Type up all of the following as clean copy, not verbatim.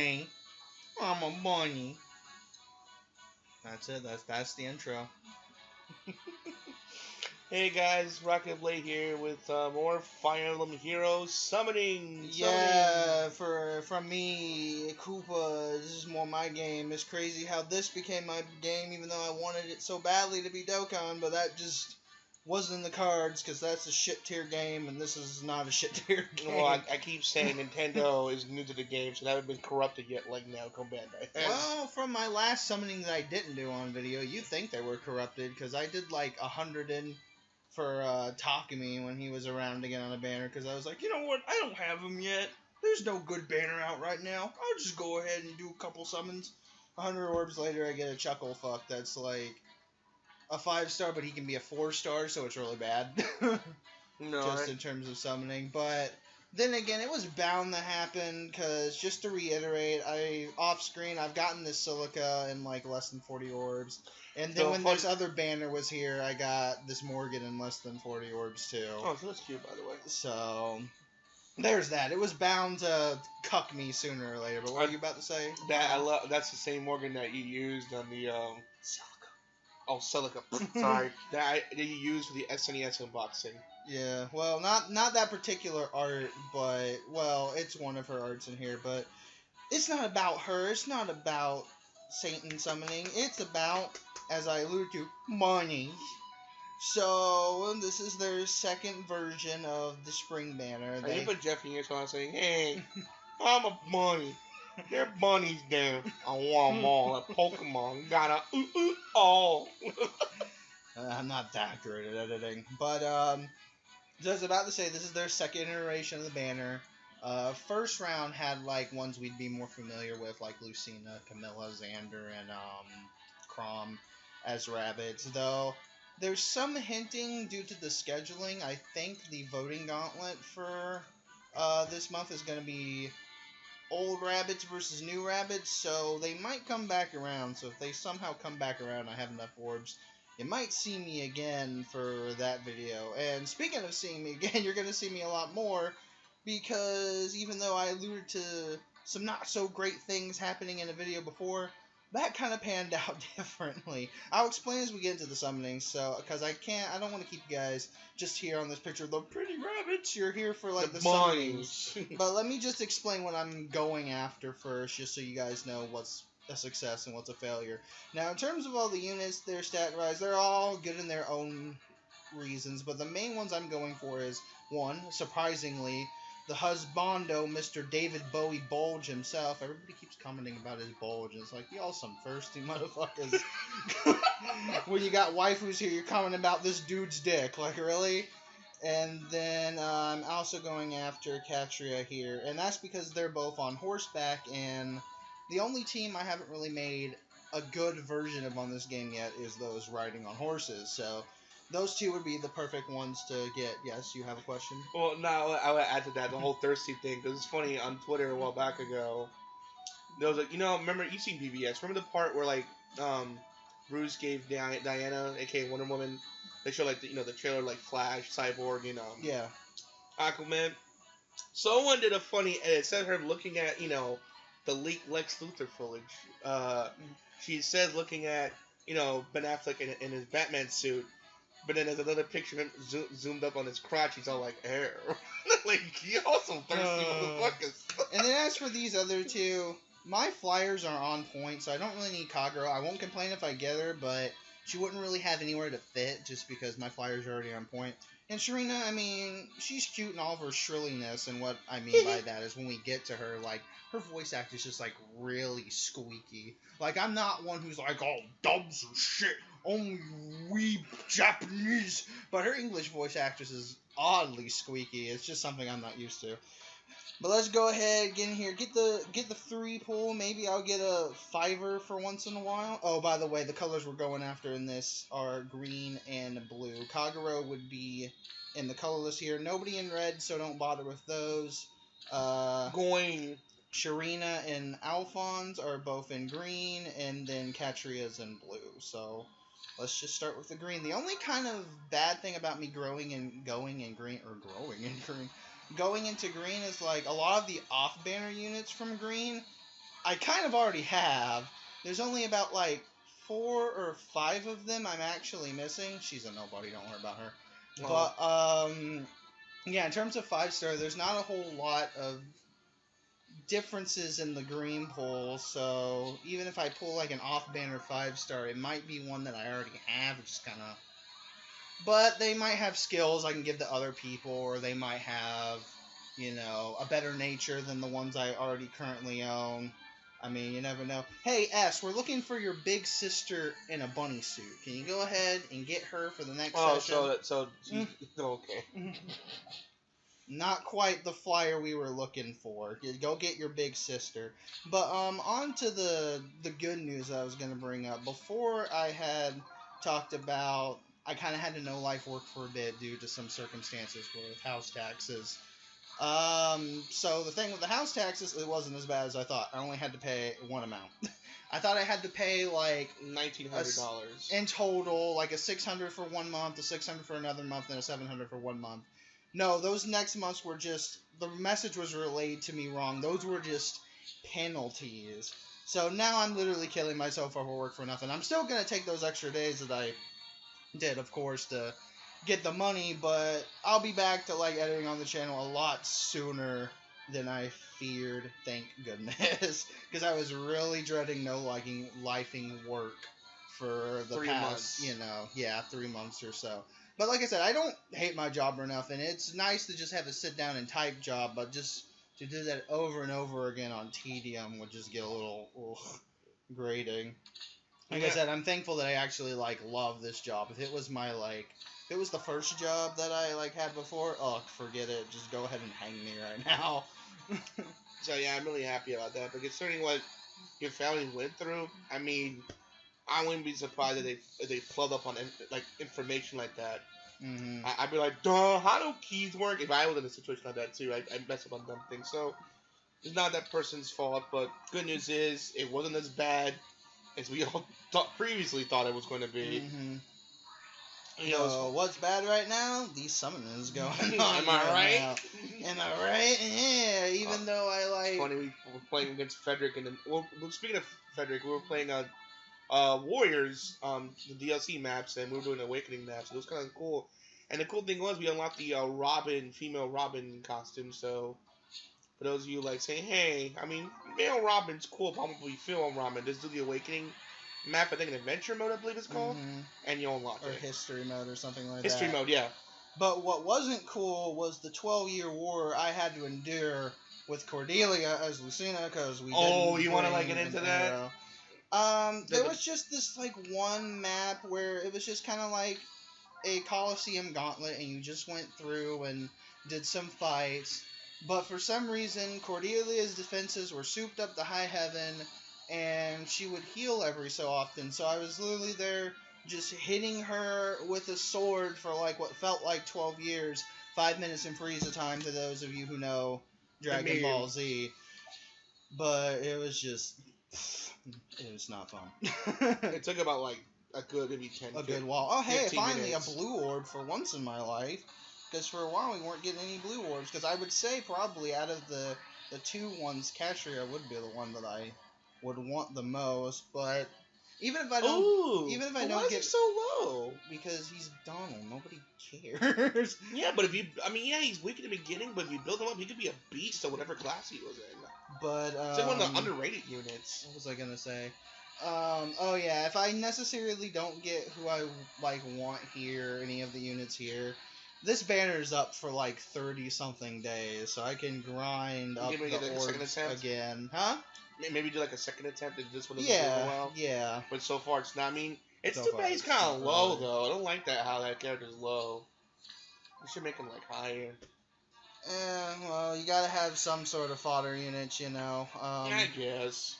bunny. I'm a bunny. That's it. That's the intro. Hey guys, Rocket Blade here with more Fire Emblem Heroes summoning. Yeah, from me, Koopa. This is more my game. It's crazy how this became my game, even though I wanted it so badly to be Dokkan, but that just wasn't in the cards because that's a shit tier game, and this is not a shit tier game. Well, I keep saying Nintendo is new to the game, so that haven't been corrupted yet, like Namco Bandai. Well, from my last summoning that I didn't do on video, you'd think they were corrupted because I did like 100 in for Takumi when he was around again on a banner because I was like, you know what, I don't have him yet. There's no good banner out right now. I'll just go ahead and do a couple summons. 100 orbs later, I get a chuckle fuck that's like a 5-star, but he can be a 4-star, so it's really bad. No, just in terms of summoning. But then again, it was bound to happen because, just to reiterate, off screen I've gotten this silica in like less than 40 orbs, and then when this other banner was here, I got this Morgan in less than 40 orbs too. Oh, so that's cute, by the way. So there's that. It was bound to cuck me sooner or later. But what are you about to say? That's the same Morgan that you used on the Silica. Oh, Silica. Sorry, that you used for the SNES unboxing. Yeah, well, not that particular art, but, well, it's one of her arts in here, but it's not about her, it's not about Satan summoning, it's about, as I alluded to, bunnies. So, this is their second version of the Spring Banner. You put Jeff in here so I'm saying, hey, I'm a bunny. They're bunnies there. I want them all. A Pokemon. Gotta all. I'm not that great at editing, but, I was about to say, this is their second iteration of the banner. First round had like ones we'd be more familiar with, like Lucina, Camilla, Xander, and Crom as rabbits. Though there's some hinting due to the scheduling. I think the voting gauntlet for this month is going to be old rabbits versus new rabbits, so they might come back around. So if they somehow come back around, I have enough orbs, you might see me again for that video. And speaking of seeing me again, you're going to see me a lot more, because even though I alluded to some not so great things happening in a video before, that kind of panned out differently. I'll explain as we get into the summoning, so, because I don't want to keep you guys just here on this picture of the pretty rabbits. You're here for, like, the summonings. But let me just explain what I'm going after first, just so you guys know what's a success and what's a failure. Now, in terms of all the units, their stat rise, they're all good in their own reasons, but the main ones I'm going for is, one, surprisingly, the husbando, Mr. David Bowie Bulge himself. Everybody keeps commenting about his bulge, and it's like, y'all some thirsty motherfuckers. When you got waifus here, you're commenting about this dude's dick. Like, really? And then I'm also going after Katria here, and that's because they're both on horseback, and the only team I haven't really made a good version of on this game yet is those riding on horses, so those two would be the perfect ones to get. Yes, you have a question? Well, no, I would add to that the whole thirsty thing, because it's funny, on Twitter a while back ago, there was like, remember, you've seen BBS, remember the part where, like, Bruce gave Diana, aka Wonder Woman, they show, like, the trailer, like, Flash, Cyborg, yeah, Aquaman? Someone did a funny edit, instead of her looking at, the leaked Lex Luthor footage, she said looking at, Ben Affleck in his Batman suit, but then there's another picture of him zoomed up on his crotch. He's all like, hair. Like, y'all some thirsty motherfuckers. And then as for these other two, my flyers are on point, so I don't really need Kagura. I won't complain if I get her, but she wouldn't really have anywhere to fit just because my flyers are already on point. And Sharina, I mean, she's cute in all of her shrilliness, and what I mean by that is when we get to her, like, her voice act is just, like, really squeaky. Like, I'm not one who's like, oh, dubs are shit, only we Japanese. But her English voice actress is oddly squeaky. It's just something I'm not used to. But let's go ahead, get in here, get the 3 pull. Maybe I'll get a 5er for once in a while. Oh, by the way, the colors we're going after in this are green and blue. Kagura would be in the colorless here. Nobody in red, so don't bother with those. Going. Sharina and Alphonse are both in green, and then Katria's in blue. So let's just start with the green. The only kind of bad thing about me going into green is, like, a lot of the off-banner units from green I kind of already have. There's only about like 4 or 5 of them I'm actually missing. She's a nobody, don't worry about her. Oh. But yeah, in terms of 5-star, there's not a whole lot of differences in the green pool. So even if I pull like an off-banner 5-star, it might be one that I already have, which is kind of. But they might have skills I can give to other people, or they might have, a better nature than the ones I already currently own. I mean, you never know. Hey, S, we're looking for your big sister in a bunny suit. Can you go ahead and get her for the next session? Okay. Not quite the flyer we were looking for. Go get your big sister. But on to the good news I was gonna bring up. Before I had talked about I kind of had to no life work for a bit due to some circumstances with house taxes. So the thing with the house taxes, it wasn't as bad as I thought. I only had to pay one amount. I thought I had to pay like $1,900 in total, like a $600 for 1 month, a $600 for another month, and a $700 for 1 month. No, those next months were just the message was relayed to me wrong. Those were just penalties. So now I'm literally killing myself over work for nothing. I'm still gonna take those extra days that I did, of course, to get the money, but I'll be back to like editing on the channel a lot sooner than I feared, thank goodness, because I was really dreading lifing work for the 3 past, months. 3 months or so. But like I said, I don't hate my job or nothing. It's nice to just have a sit down and type job, but just to do that over and over again on tedium would just get a little grating. Like I said, I'm thankful that I actually love this job. If it was if it was the first job that I had before, forget it. Just go ahead and hang me right now. So yeah, I'm really happy about that. But concerning what your family went through, I mean, I wouldn't be surprised if they plugged up on information like that. Mm-hmm. I'd be like, duh, how do keys work? If I was in a situation like that too, I'd mess up on dumb things. So it's not that person's fault. But good news is it wasn't as bad as we all previously thought it was going to be. Mm-hmm. What's bad right now? These summoners going on. Am I right? Am I right? Yeah. Even though I Funny, we were playing against Frederick, and then speaking of Frederick, we were playing Warriors, the DLC maps, and we were doing Awakening maps. So it was kind of cool. And the cool thing was we unlocked the female Robin costume. So for those of you saying, hey, I mean, male Robin's cool, probably female Robin. Just do the Awakening map, I think an adventure mode, I believe it's called, and you'll unlock it. Or history mode or something like history that. History mode, yeah. But what wasn't cool was the 12-year war I had to endure with Cordelia as Lucina, because we didn't. Oh, you want to get into that? There was just this one map where it was just kind of like a Coliseum gauntlet, and you just went through and did some fights. But for some reason, Cordelia's defenses were souped up to high heaven, and she would heal every so often. So I was literally there just hitting her with a sword for what felt like 12 years, 5 minutes in Frieza time to those of you who know Dragon Ball Z. But it was not fun. It took about a good maybe 10 a good while. Oh hey, finally minutes. A blue orb for once in my life. Because for a while we weren't getting any blue orbs. Because I would say probably out of the 2 ones, Cashria would be the one that I would want the most. But even if I don't, why is he so low? Because he's Donald. Nobody cares. Yeah, but he's weak in the beginning. But if you build him up, he could be a beast of whatever class he was in. But it's one of the underrated units. What was I gonna say? Oh yeah, if I necessarily don't get who I want here, any of the units here, this banner's up for 30 something days, so I can grind up the orbs again. Huh? Maybe do a second attempt if this one doesn't do well. Yeah. But so far it's not. I mean, it's too bad he's kind of low though. I don't like how that character's low. We should make him higher. Well, you gotta have some sort of fodder units, I guess.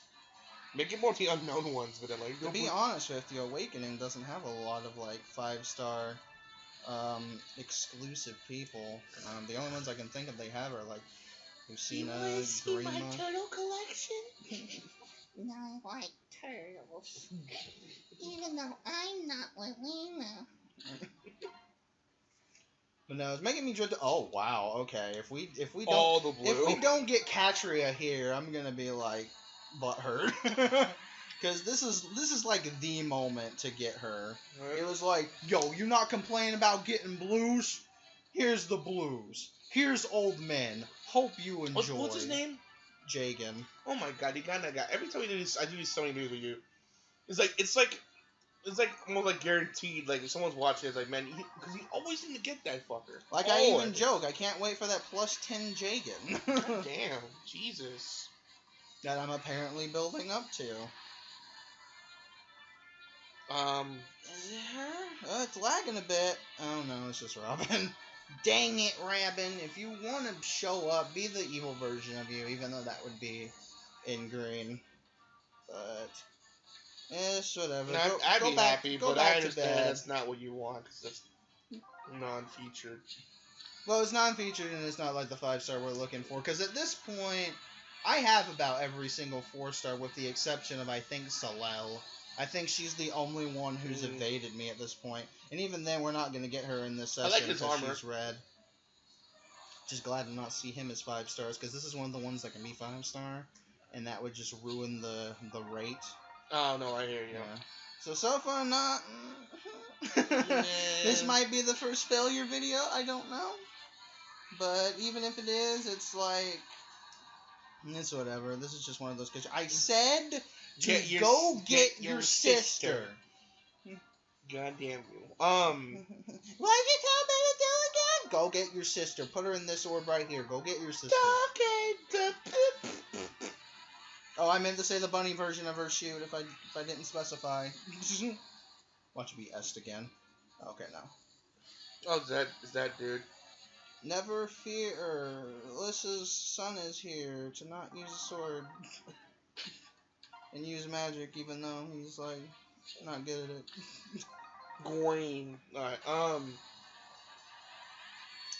Make it more of the unknown ones, but to be honest with you, Awakening doesn't have a lot of 5-star exclusive people. The only ones I can think of they have are Lucina, Grima. You my turtle collection? No, I like turtles. Even though I'm not Lilina. But no, it's making me dread. Oh wow, okay. If we don't get Katria here, I'm gonna be butthurt. Because this is like the moment to get her. Right. It was like, yo, you not complaining about getting blues? Here's the blues. Here's old men. Hope you enjoy. What's his name? Jagan. Oh my god, you got that guy. Every time we do this, I do these so many videos with you. It's like almost like guaranteed. Like if someone's watching, it's like, man, because he always seems to get that fucker. Like I even joke, I can't wait for that plus 10 Jagan. God damn, Jesus. That I'm apparently building up to. Is it her? It's lagging a bit. Oh no, it's just Robin. Dang it, Robin. If you want to show up, be the evil version of you, even though that would be in green. But it's whatever. I'd be happy, but I understand bed. that's not what you want, because that's non-featured. Well, it's non-featured, and it's not like the 5-star we're looking for, because at this point, I have about every single 4-star, with the exception of, I think, Salel. I think she's the only one who's evaded me at this point. And even then, we're not going to get her in this session I like his armor. She's red. Just glad to not see him as 5 stars, because this is one of the ones that can be 5-star, and that would just ruin the rate. Oh, no, I hear you. Yeah. So far, not... This might be the first failure video, I don't know. But even if it is, it's like... It's whatever. This is just one of those... I said... Go get your sister. God damn you. What did you tell me to do again? Go get your sister. Put her in this orb right here. Go get your sister. Oh, I meant to say the bunny version of her shoot if I didn't specify. Watch me est again. Okay, no. Oh, is that dude? Never fear. Alyssa's son is here to not use a sword. And use magic, even though he's like not good at it. Green. Alright.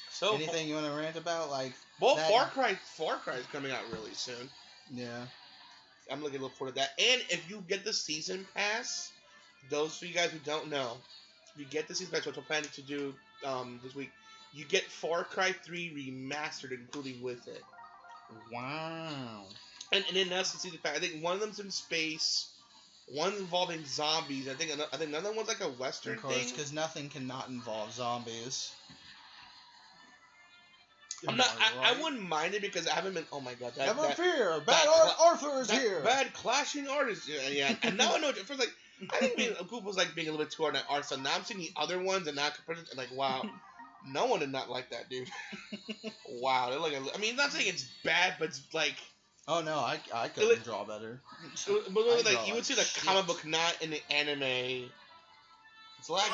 So anything you want to rant about, like? Well, Far Cry is coming out really soon. Yeah. I'm looking forward to that. And if you get the season pass, those for you guys who don't know, if you get the season pass, which I'm planning to do this week, you get Far Cry 3 remastered, including with it. Wow. And then that's the season pass. I think one of them's in space, one's involving zombies. I think another one's like a Western thing. Of course, because nothing cannot involve zombies. I wouldn't mind it because I haven't been. Oh my god! Never fear, Arthur is here. Bad clashing artists. Yeah. And now I know. First, like I think Koopa was like being a little bit too hard on art. So now I'm seeing the other ones and not compared. And like, wow, no one did not like that dude. Wow, they're like. I mean, not saying it's bad, but it's like. Oh no, I couldn't draw better. But like you would see the comic book, not in the anime. It's lagging.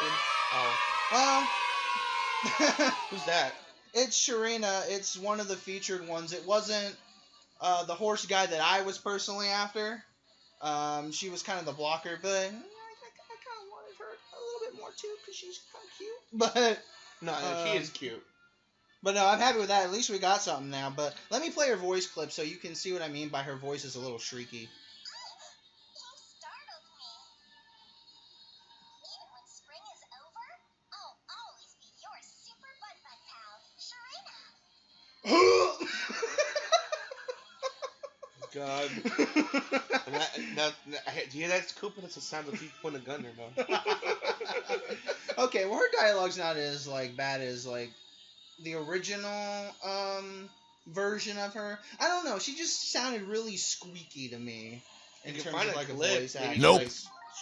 Oh. Well. Who's that? It's Sharina. It's one of the featured ones. It wasn't the horse guy that I was personally after. She was kind of the blocker, but I kind of wanted her a little bit more too because she's kind of cute. But no, she is cute. But no, I'm happy with that. At least we got something now. But let me play her voice clip so you can see what I mean by her voice is a little shrieky. God. Now, do you hear that? It's Koopa. That's the sound of people putting a gun in her mouth. Okay, well, her dialogue's not as like bad as like the original version of her. I don't know. She just sounded really squeaky to me in terms of like a voice actor. Nope.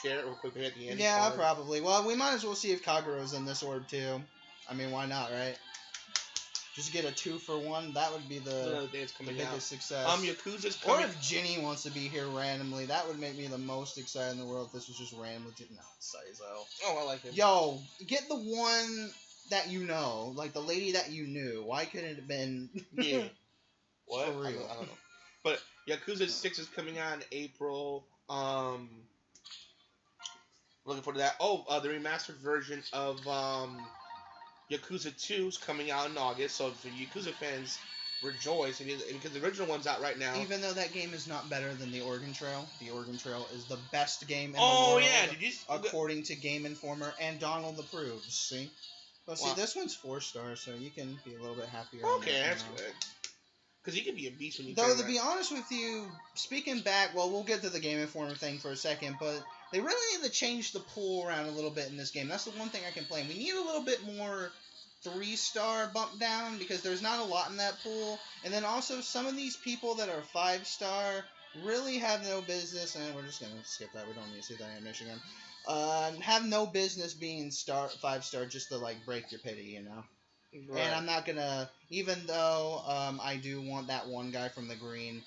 Share it real quick at the end. Yeah, probably. Well, we might as well see if Kagero's in this orb too. I mean, why not, right? Just get a 2-for-1. That would be the biggest success. Yakuza's coming. Or if Ginny wants to be here randomly, that would make me the most excited in the world if this was just randomly. No, Saizo. Oh, I like it. Yo, get the one that you know, like the lady that you knew. Why couldn't it have been? Yeah. What? For real. I don't know. But Yakuza 6 is coming out in April. Looking forward to that. Oh, the remastered version of Yakuza 2 is coming out in August, so for Yakuza fans, rejoice, because the original one's out right now. Even though that game is not better than the Oregon Trail is the best game in the world. Oh yeah, according to Game Informer, and Donald approves. See, well, see, this one's 4 stars, so you can be a little bit happier. Okay, that's good. Because he can be a beast when you Though, to be honest with you, speaking back, well, we'll get to the Game Informer thing for a second, but they really need to change the pool around a little bit in this game. That's the one thing I complain. We need a little bit more 3-star bump down, because there's not a lot in that pool. And then also, some of these people that are 5-star really have no business, and we're just going to skip that. We don't need to see that animation again. Have no business being 5-star just to, like, break your pity, you know? Right. And I'm not gonna, even though I do want that one guy from the green,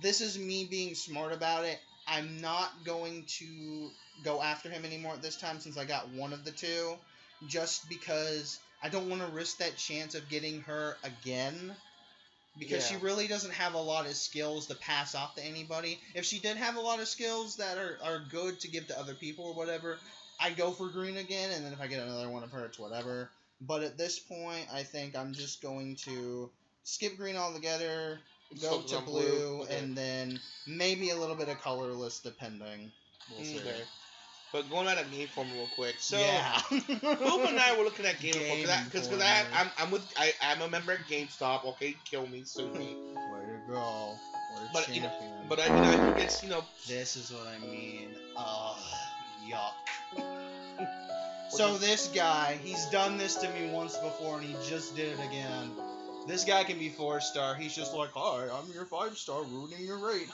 this is me being smart about it. I'm not going to go after him anymore at this time since I got one of the two, just because I don't want to risk that chance of getting her again, because she really doesn't have a lot of skills to pass off to anybody. If she did have a lot of skills that are good to give to other people or whatever, I'd go for green again, and then if I get another one of her, it's whatever. But at this point, I think I'm just going to skip green altogether, go to blue, okay. And then maybe a little bit of colorless, depending. We'll see. Okay. But going out of Game Informer real quick. So, yeah. Koopa and I were looking at Game Informer because I'm a member at GameStop. Okay, kill me, sue me. Way to go. But I think it's This is what I mean. Yuck. So this guy, he's done this to me once before, and he just did it again. This guy can be 4-star. He's just like, hi, I'm your 5-star, ruining your rate.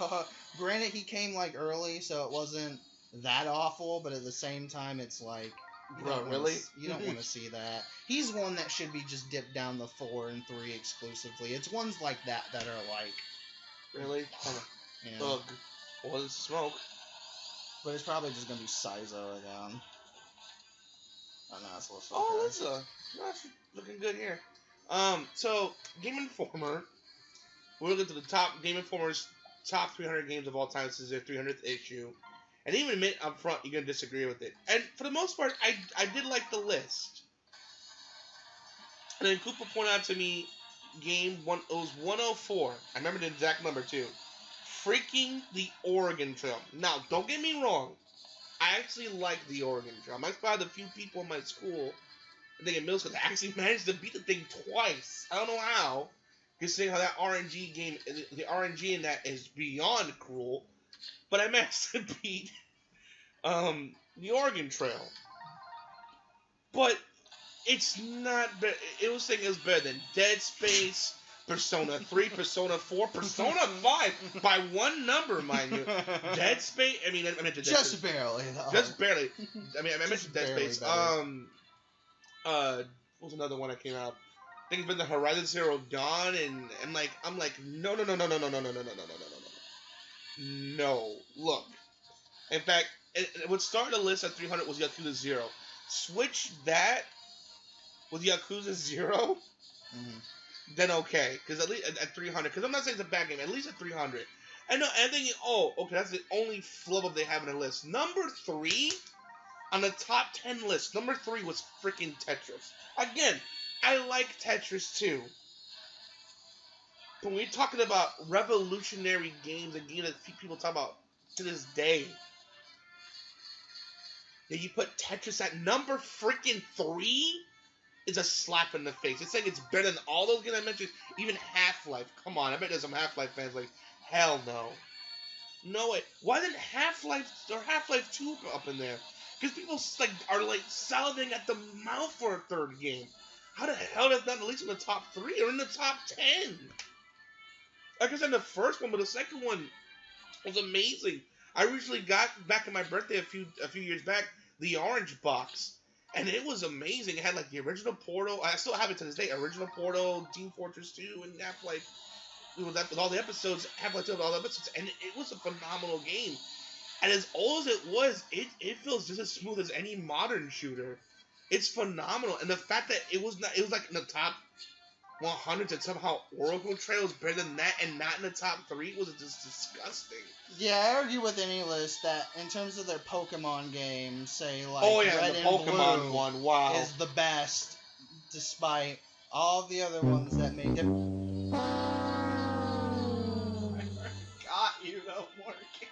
Granted, he came like early, so it wasn't that awful, but at the same time, it's like, bro, really? You don't want to see that. He's one that should be just dipped down the 4 and 3 exclusively. It's ones like that are like, really? Yeah. Ugh. Well, it's smoke. But it's probably just gonna be Sizo again. Oh, no, it's a little that's looking good here. So Game Informer, we're looking to the top Game Informer's top 300 games of all time. This is their 300th issue, and even admit up front you're gonna disagree with it. And for the most part, I did like the list. And then Koopa pointed out to me, it was 104. I remember the exact number too. Freaking the Oregon Trail. Now, don't get me wrong. I actually like the Oregon Trail. I'm actually proud of the few people in my school, I think in middle school, that actually managed to beat the thing twice. I don't know how, considering how that RNG game, the RNG in that is beyond cruel. But I managed to beat the Oregon Trail. But it's not. It was saying it was better than Dead Space, Persona 3, Persona 4, Persona 5, by one number, mind you. Dead Space, I mentioned Dead just Space. Barely, though. Just barely. I mentioned Dead Space. What was another one that came out? I think it's been the Horizon Zero Dawn, and I'm like, no. No. Look. In fact, what started the list at 300 was Yakuza 0. Switch that with Yakuza 0, then okay. Because at least at 300, because I'm not saying it's a bad game, at least at 300. And I'm thinking, okay, that's the only flub up they have in the list. Number 3 on the top 10 list, number 3 was freaking Tetris. Again, I like Tetris too. But when we're talking about revolutionary games and games that people talk about to this day, that you put Tetris at number freaking 3 is a slap in the face. It's like it's better than all those games I mentioned, even Half-Life. Come on, I bet there's some Half-Life fans like, hell no. No way. Why didn't Half-Life or Half-Life 2 go up in there? Because people are salivating at the mouth for a third game. How the hell is that at least in the top 3 or in the top 10? Like I said, the first one, but the second one was amazing. I recently got back in my birthday a few years back the orange box, and it was amazing. It had like the original Portal. I still have it to this day. Original Portal, Team Fortress 2, and Half-Life. With all the episodes, Half-Life 2 with all the episodes, and it was a phenomenal game. And as old as it was, it feels just as smooth as any modern shooter. It's phenomenal, and the fact that it was like in the top 100 and somehow Oregon Trail is better than that and not in the top 3 was just disgusting. Yeah, I argue with any list that in terms of their Pokemon games, say like Red the and Pokemon Blue one, wow, is the best, despite all the other ones that made them. I forgot you though, Morgan.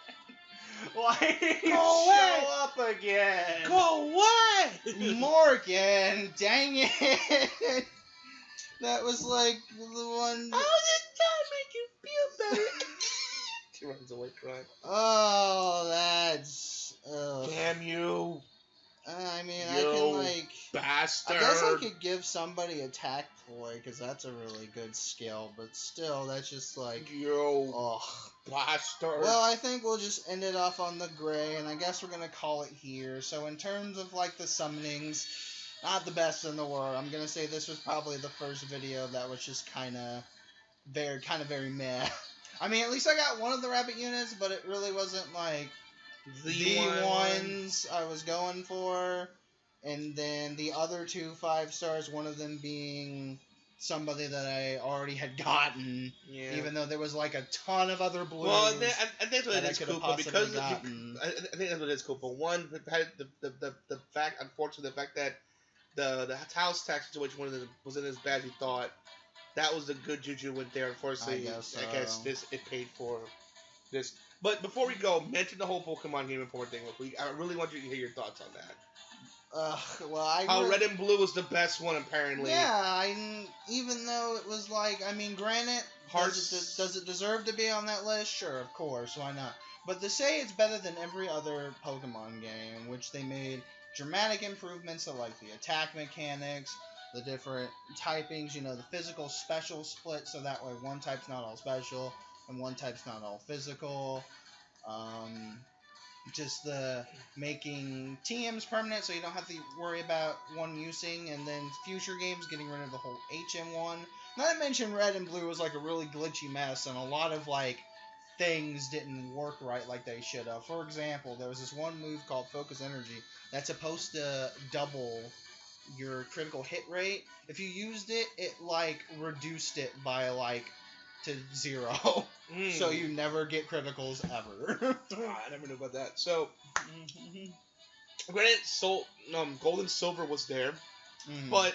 Why did you show up again? Go away! Morgan, dang it! That was like the one. Oh, you got me Daddy. She runs away crying. Oh, that's. Damn you. I mean, You I can, like. bastard. I guess I could give somebody attack ploy, because that's a really good skill, but still, that's just like. You Ugh. bastard. Well, I think we'll just end it off on the gray, and I guess we're gonna call it here. So in terms of like the summonings, not the best in the world. I'm gonna say this was probably the first video that was just kind of very meh. I mean, at least I got one of the rabbit units, but it really wasn't like the ones I was going for. And then the other 2 5-stars, one of them being somebody that I already had gotten, even though there was like a ton of other blues. Well, I think that's what that it I is, could have Koopa, possibly because gotten. I think that's what it is, Koopa. One, the fact, unfortunately, the fact that the house tax situation wasn't as bad as you thought. That was the good juju went there. Unfortunately, I guess it paid for this. But before we go, mention the whole Pokemon Game Informer thing. I really want you to hear your thoughts on that. How Red and Blue was the best one, apparently. Yeah, even though it was like, I mean, granted, does it deserve to be on that list? Sure, of course, why not? But to say it's better than every other Pokemon game, which they made dramatic improvements to like the attack mechanics, the different typings, the physical special split, so that way one type's not all special and one type's not all physical. Just the making TMs permanent, so you don't have to worry about one using, and then future games getting rid of the whole HM1. Not to mention Red and Blue was like a really glitchy mess, and a lot of like things didn't work right like they should have. For example, there was this one move called Focus Energy that's supposed to double your critical hit rate. If you used it, it like reduced it by like to 0. So you never get criticals ever. I never knew about that. So, granted, Gold and Silver was there, but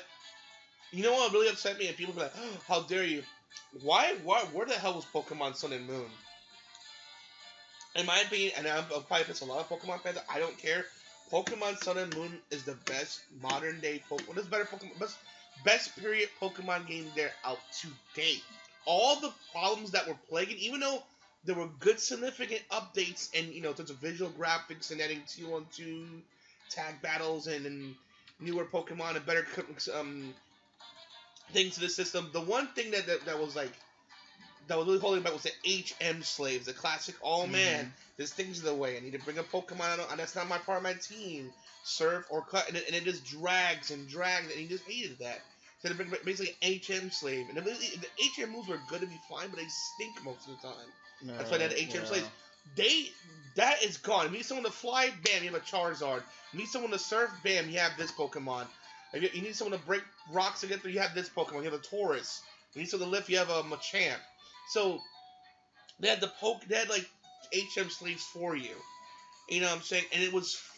you know what really upset me? And people be like, oh, "How dare you? Why? Where the hell was Pokemon Sun and Moon?" In my opinion, and I'm probably pissed a lot of Pokemon fans. I don't care. Pokemon Sun and Moon is the best modern day Pokemon. This better Pokemon, best period Pokemon game there out to date. All the problems that were plaguing, even though there were good significant updates and in terms of visual graphics and adding 2-on-2 tag battles and newer Pokemon and better things to the system. The one thing that was like that was really holding back was the HM slaves, the classic. Oh man, this thing's in the way. I need to bring a Pokemon, and that's not my part of my team. Surf or cut, and it just drags, and he just hated that. So they bring basically an HM slave, and the HM moves were good to be fine, but they stink most of the time. No, that's why they had HM slaves. That is gone. You need someone to fly, bam, you have a Charizard. You need someone to surf, bam, you have this Pokemon. You need someone to break rocks to get through, you have this Pokemon. You have a Taurus. You need someone to lift, you have a Machamp. So they had like HM slaves for you. You know what I'm saying?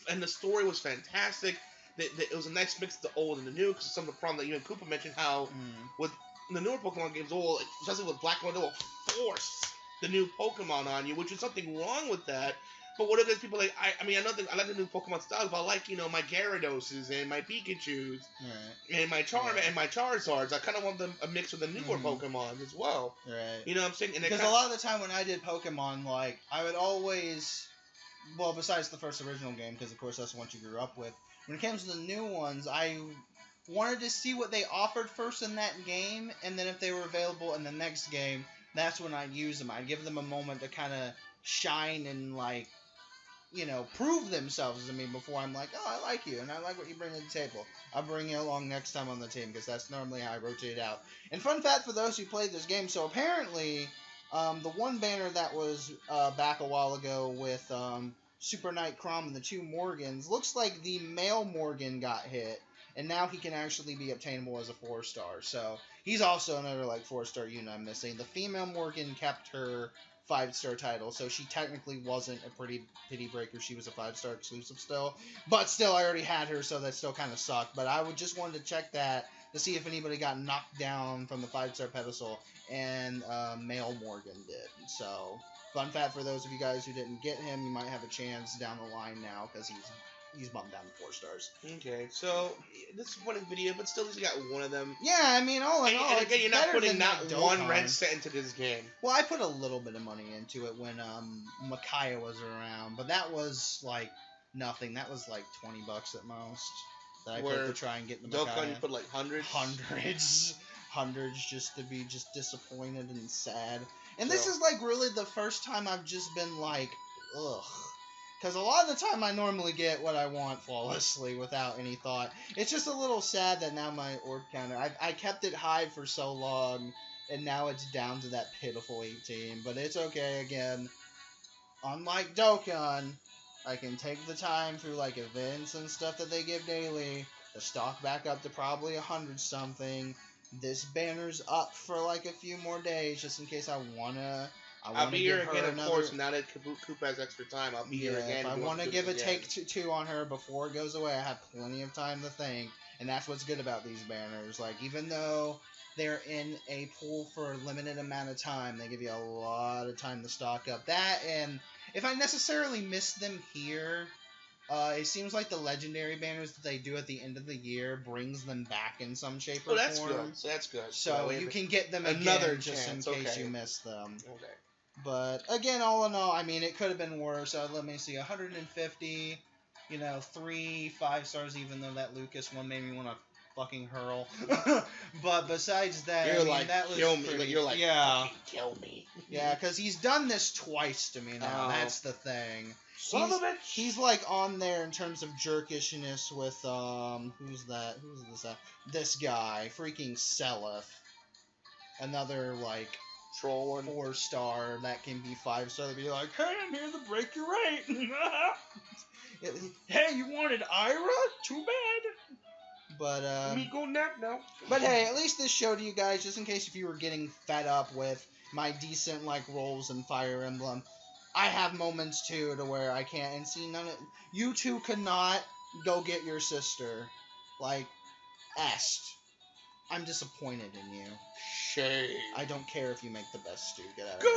And the story was fantastic. It was a nice mix of the old and the new, because some of the problem that you and Koopa mentioned, how with the newer Pokemon games, especially with Black and White, they will force the new Pokemon on you, which is something wrong with that. But what are those people like? I mean, I like the new Pokemon styles, but I like my Gyaradoses and my Pikachus and my Charmander and my Charizards. I kind of want them a mix with the newer Pokemon as well. Right. You know what I'm saying? Because a lot of the time when I did Pokemon, like I would always, well, besides the first original game, because of course that's the one you grew up with. When it comes to the new ones, I wanted to see what they offered first in that game, and then if they were available in the next game, that's when I'd use them. I'd give them a moment to kind of shine and, like, prove themselves to me before I'm like, oh, I like you, and I like what you bring to the table. I'll bring you along next time on the team, because that's normally how I rotate out. And fun fact for those who played this game, so apparently, the one banner that was back a while ago with Super Knight Crom and the 2 Morgans, looks like the male Morgan got hit, and now he can actually be obtainable as a 4-star. So he's also another 4-star unit I'm missing. The female Morgan kept her 5-star title, so she technically wasn't a pretty pity breaker. She was a 5-star exclusive still, but still I already had her, so that still kind of sucked. But I would just wanted to check that to see if anybody got knocked down from the 5-star pedestal, and male Morgan did. So fun fact for those of you guys who didn't get him, you might have a chance down the line now, because he's he's bumped down to 4 stars. Okay, so disappointing video, but still, at least you got one of them. Yeah, I mean, all in all, And again, it's you're not better putting than not that one Dokkan. red cent into this game. Well, I put a little bit of money into it when Micaiah was around, but that was like nothing. That was like $20 at most that I put to try and get the Micaiah. Dokkan, you put like hundreds. Hundreds just to be just disappointed and sad. And this is like really the first time I've just been like, ugh. Because a lot of the time I normally get what I want flawlessly without any thought. It's just a little sad that now my orb counter, I kept it high for so long, and now it's down to that pitiful 18. But it's okay again. Unlike Dokkan, I can take the time through like events and stuff that they give daily to stock back up to probably 100 something. This banner's up for like a few more days just in case I wanna. I'll be here again, of course. Now that Koopa has extra time, I'll be here again. If I want to give a take two on her before it goes away, I have plenty of time to think, and that's what's good about these banners. Like, even though they're in a pool for a limited amount of time, they give you a lot of time to stock up. That, and if I necessarily miss them here, it seems like the legendary banners that they do at the end of the year brings them back in some shape or form. Good. That's good. So you can get them again just in case you miss them. Okay. But again, all in all, I mean, it could have been worse. Let me see, 150, 3 5 stars, even though that Lucas one made me want to fucking hurl. But besides that, you're like, that was kill me. pretty, You're like, yeah, kill me. Yeah, because he's done this twice to me now. That's the thing. Son of a bitch. He's like on there in terms of jerkishness with who's that? Who's this? This guy, freaking Seleth. Another like troll one. 4-star that can be 5-star to be like, hey, I'm here to break your rate. Hey, you wanted Ira? Too bad. But me go nap now. But hey, at least this showed you guys, just in case if you were getting fed up with my decent like rolls in Fire Emblem, I have moments too to where I can't, and see, none of you two could not go get your sister. Like, Est, I'm disappointed in you. Shame. I don't care if you make the best stew. Get out of here.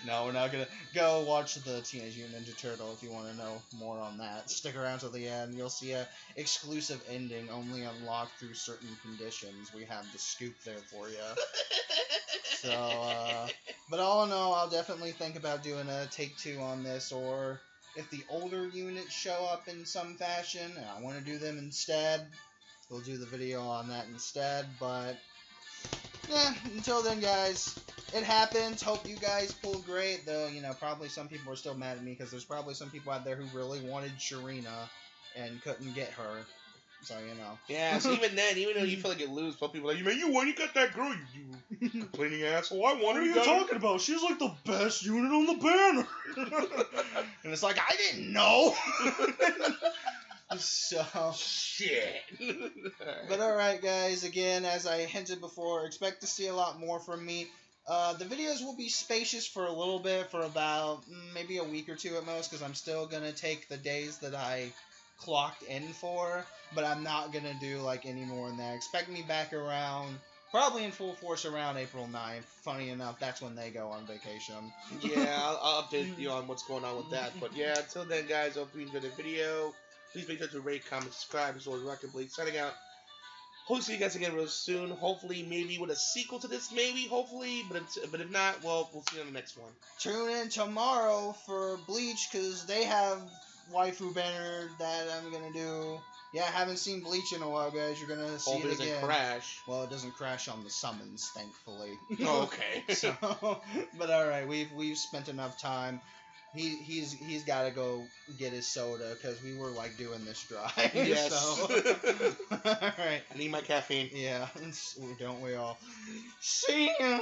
No, we're not gonna go watch the Teenage Mutant Ninja Turtle if you want to know more on that. Stick around till the end. You'll see a exclusive ending only unlocked through certain conditions. We have the scoop there for you. So, but all in all, I'll definitely think about doing a take 2 on this, or if the older units show up in some fashion and I want to do them instead, we'll do the video on that instead. But yeah, until then, guys, it happens. Hope you guys pulled great, though, probably some people are still mad at me because there's probably some people out there who really wanted Sharina and couldn't get her. So, Yeah, so even then, even though you feel like you lose, some people are like, man, you won, you got that girl, you complaining asshole. I won. What are you talking about? She's like the best unit on the banner. And it's like, I didn't know. So shit. But alright, guys, again, as I hinted before, expect to see a lot more from me. The videos will be spacious for a little bit, for about maybe a week or two at most, because I'm still going to take the days that I clocked in for, but I'm not going to do like any more than that. Expect me back around, probably in full force around April 9th. Funny enough, that's when they go on vacation. Yeah, I'll update you on what's going on with that. But yeah, until then, guys, hope you enjoyed the video. Please make sure to rate, comment, subscribe. This was Rocket Blade signing out. Hope to see you guys again real soon. Hopefully, maybe with a sequel to this, maybe, hopefully. But if not, well, we'll see you on the next one. Tune in tomorrow for Bleach, because they have waifu banner that I'm going to do. Yeah, I haven't seen Bleach in a while, guys. You're going to see it again. Hope it doesn't crash. Well, it doesn't crash on the summons, thankfully. Okay. So, but alright, we've spent enough time. He's got to go get his soda because we were like doing this drive. Yes. So, all right. I need my caffeine. Yeah, don't we all? See ya.